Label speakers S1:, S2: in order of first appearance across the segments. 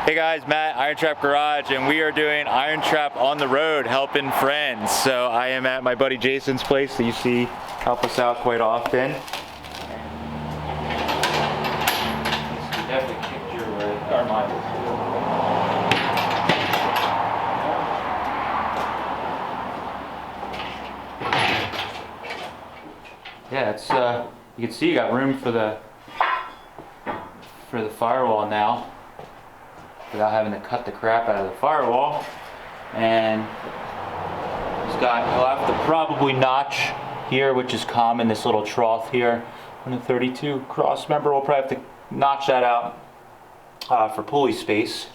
S1: Hey guys, Matt, IronTrap Garage, and we are doing IronTrap on the road, helping friends. So I am at my buddy Jason's place that you see help us out quite often. You definitely kicked your way, or mine. Yeah, it's you can see you got room for the firewall now, without having to cut the crap out of the firewall. And he'll have to probably notch here, which is common, this little trough here on the 32 cross member. We'll probably have to notch that out for pulley space,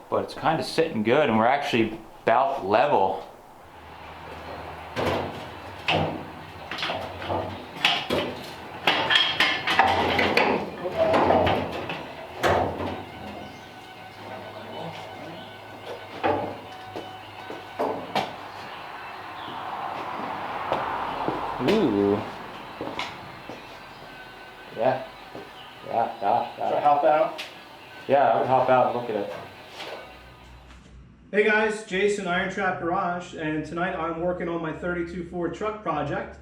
S1: but it's kind of sitting good, and we're actually about level. Ooh. Yeah.
S2: Should I help out?
S1: Yeah, I would hop out and look at it.
S2: Hey guys, Jason, IronTrap Garage, and tonight I'm working on my 32 Ford truck project.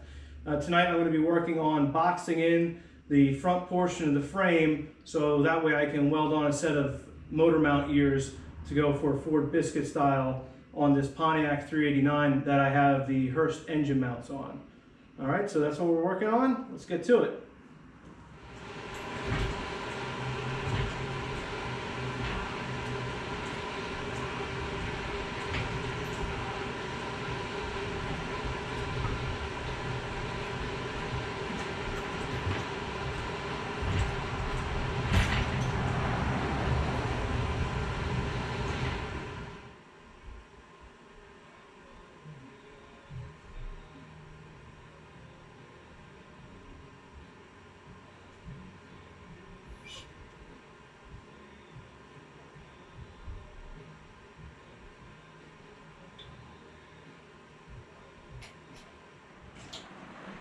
S2: Tonight I'm going to be working on boxing in the front portion of the frame, so that way I can weld on a set of motor mount ears to go for Ford biscuit style on this Pontiac 389 that I have the Hurst engine mounts on. Alright, so that's what we're working on. Let's get to it.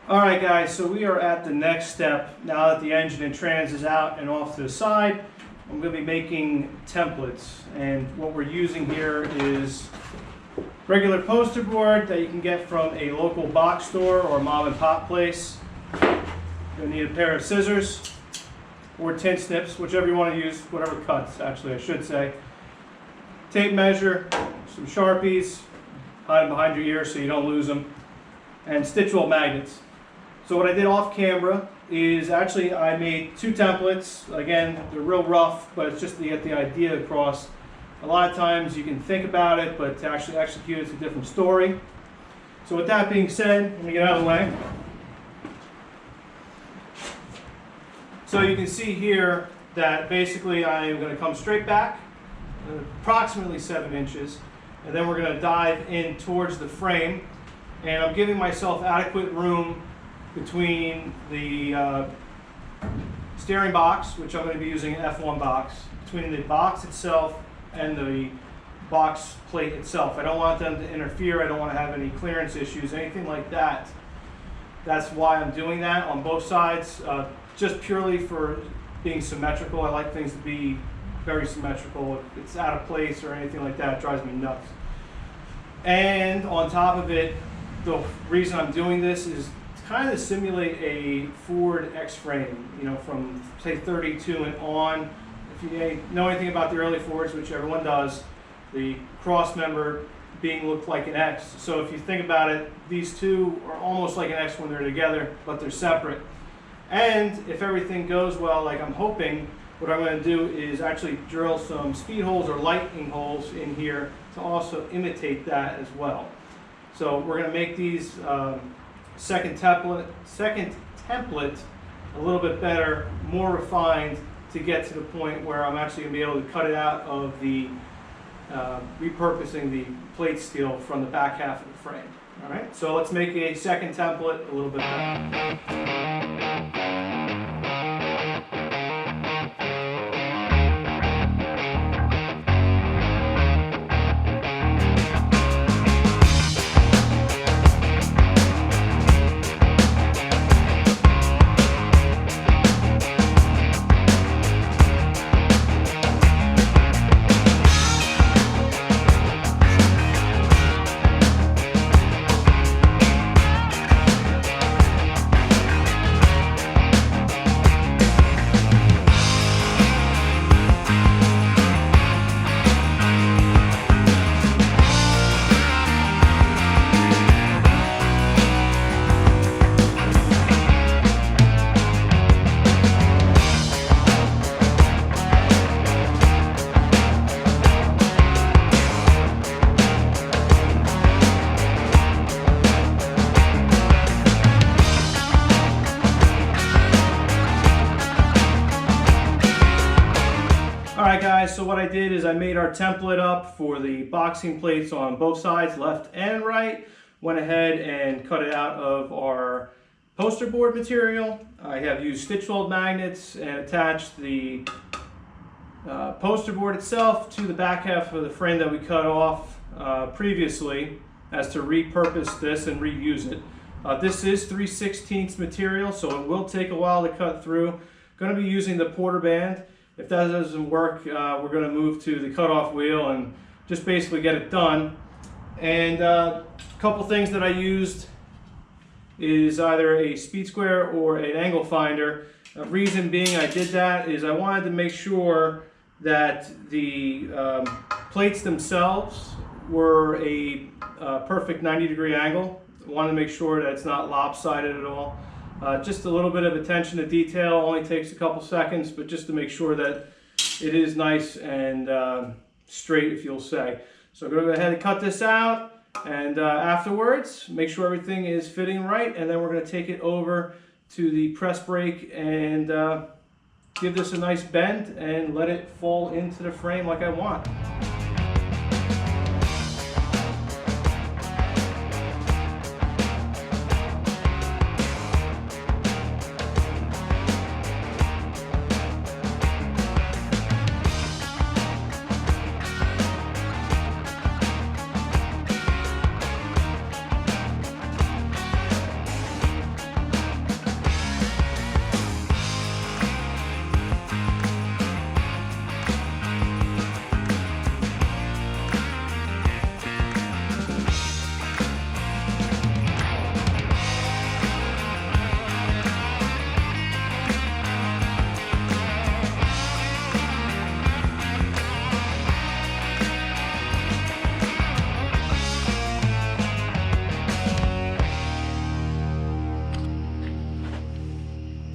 S2: Alright guys, so we are at the next step. Now that the engine and trans is out and off to the side, I'm going to be making templates. And what we're using here is regular poster board that you can get from a local box store or mom and pop place. You'll need a pair of scissors or tin snips, whichever you want to use, whatever cuts actually I should say. Tape measure, some Sharpies, hide them behind your ear so you don't lose them, and stitchwell magnets. So what I did off camera is actually I made two templates. Again, they're real rough, but it's just to get the idea across. A lot of times you can think about it, but to actually execute it's a different story. So with that being said, let me get out of the way. So you can see here that basically I am going to come straight back, approximately 7 inches, and then we're going to dive in towards the frame. And I'm giving myself adequate room between the steering box, which I'm going to be using an F1 box, between the box itself and the box plate itself. I don't want them to interfere. I don't want to have any clearance issues, anything like that. That's why I'm doing that on both sides, just purely for being symmetrical. I like things to be very symmetrical. If it's out of place or anything like that, it drives me nuts. And on top of it, the reason I'm doing this is kind of simulate a Ford X-frame, you know, from say 32 and on. If you know anything about the early Fords, which everyone does, the cross member looked like an X. So if you think about it, these two are almost like an X when they're together, but they're separate. And if everything goes well, like I'm hoping, what I'm going to do is actually drill some speed holes or lightning holes in here to also imitate that as well. So we're going to make these second template a little bit better, more refined, to get to the point where I'm actually going to be able to cut it out of the repurposing the plate steel from the back half of the frame. All right, so let's make a second template a little bit better. Alright guys, so what I did is I made our template up for the boxing plates on both sides, left and right. Went ahead and cut it out of our poster board material. I have used stitch weld magnets and attached the poster board itself to the back half of the frame that we cut off previously, as to repurpose this and reuse it. This is 3/16 material, so it will take a while to cut through. Going to be using the Porter band. If that doesn't work, we're going to move to the cutoff wheel and just basically get it done. And a couple things that I used is either a speed square or an angle finder. Reason being I did that is I wanted to make sure that the plates themselves were a perfect 90-degree angle. I wanted to make sure that it's not lopsided at all. Just a little bit of attention to detail, only takes a couple seconds, but just to make sure that it is nice and straight, if you'll say. So I'm going to go ahead and cut this out, and afterwards make sure everything is fitting right, and then we're going to take it over to the press brake and give this a nice bend and let it fall into the frame like I want.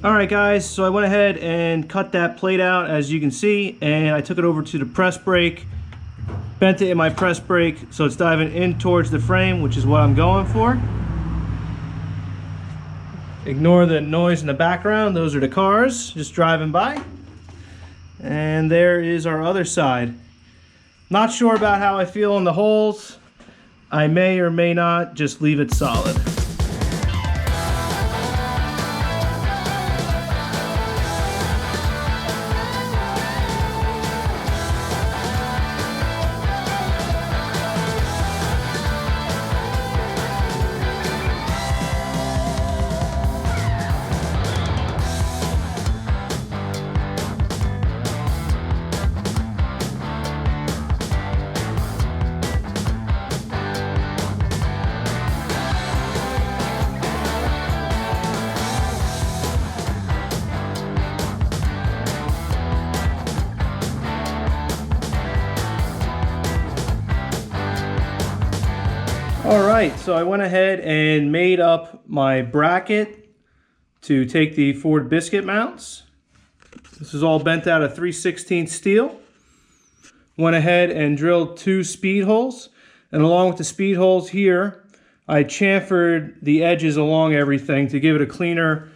S2: Alright guys, so I went ahead and cut that plate out, as you can see, and I took it over to the press brake, bent it in my press brake so it's diving in towards the frame, which is what I'm going for. Ignore the noise in the background, those are the cars just driving by. And there is our other side. Not sure about how I feel on the holes. I may or may not just leave it solid. Alright, so I went ahead and made up my bracket to take the Ford biscuit mounts. This is all bent out of 3/16 steel. Went ahead and drilled 2 speed holes, and along with the speed holes here, I chamfered the edges along everything to give it a cleaner,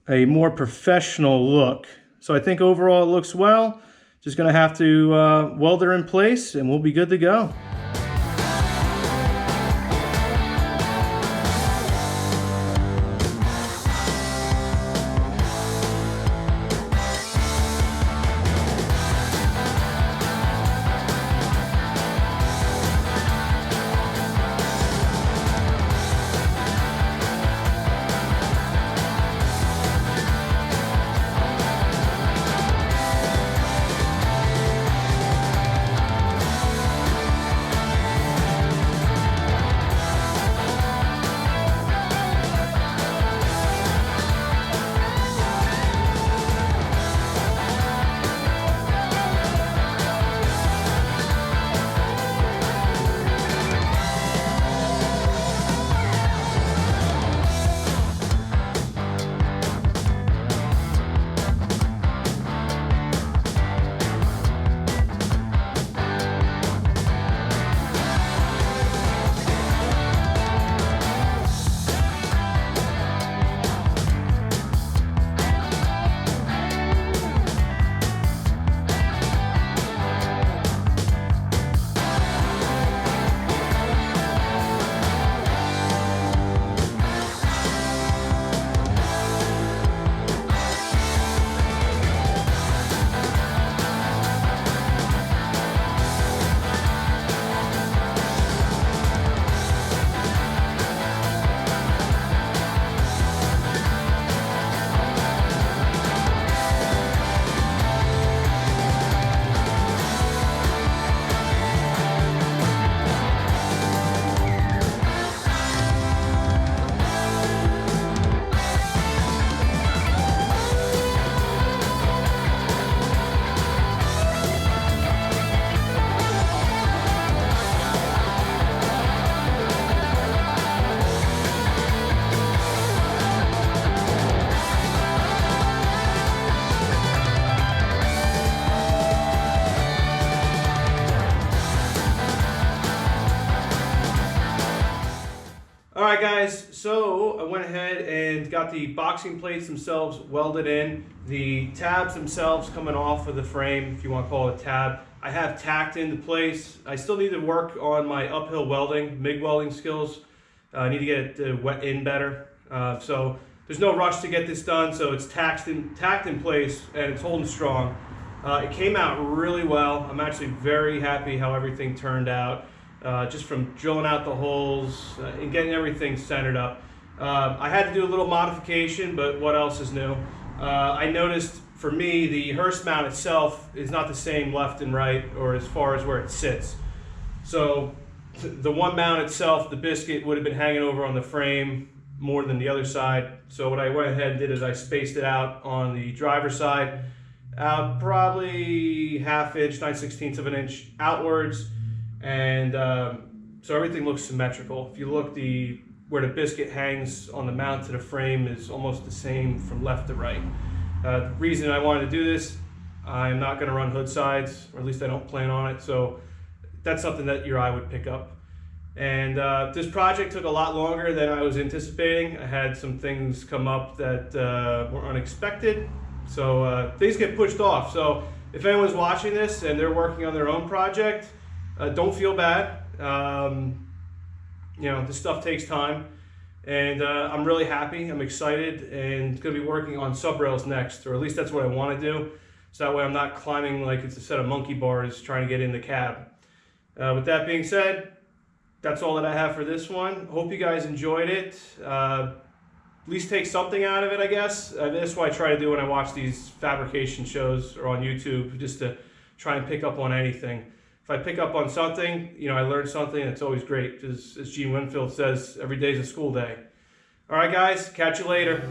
S2: a more professional look. So I think overall it looks well. Just going to have to weld her in place and we'll be good to go. went ahead and got the boxing plates themselves welded in. The tabs themselves coming off of the frame, if you want to call it a tab, I have tacked into place. I still need to work on my uphill welding, MIG welding skills. I need to get it wet in better. So there's no rush to get this done, so it's tacked in place and it's holding strong. It came out really well. I'm actually very happy how everything turned out. Just from drilling out the holes and getting everything centered up. I had to do a little modification, but what else is new? I noticed for me, the hearse mount itself is not the same left and right, or as far as where it sits. So the one mount itself, the biscuit would have been hanging over on the frame more than the other side. So what I went ahead and did is I spaced it out on the driver's side, probably ½ inch, 9/16 of an inch outwards. And so everything looks symmetrical. If you look, where the biscuit hangs on the mount to the frame is almost the same from left to right. The reason I wanted to do this, I'm not going to run hood sides, or at least I don't plan on it, so that's something that your eye would pick up. And this project took a lot longer than I was anticipating. I had some things come up that were unexpected, so things get pushed off. So if anyone's watching this and they're working on their own project, don't feel bad. You know, this stuff takes time, and I'm really happy. I'm excited, and going to be working on sub rails next, or at least that's what I want to do. So that way I'm not climbing like it's a set of monkey bars trying to get in the cab. With that being said, that's all that I have for this one. Hope you guys enjoyed it. At least take something out of it, I guess. That's what I try to do when I watch these fabrication shows or on YouTube, just to try and pick up on anything. If I pick up on something, you know, I learn something, it's always great. As Gene Winfield says, every day's a school day. All right, guys, catch you later.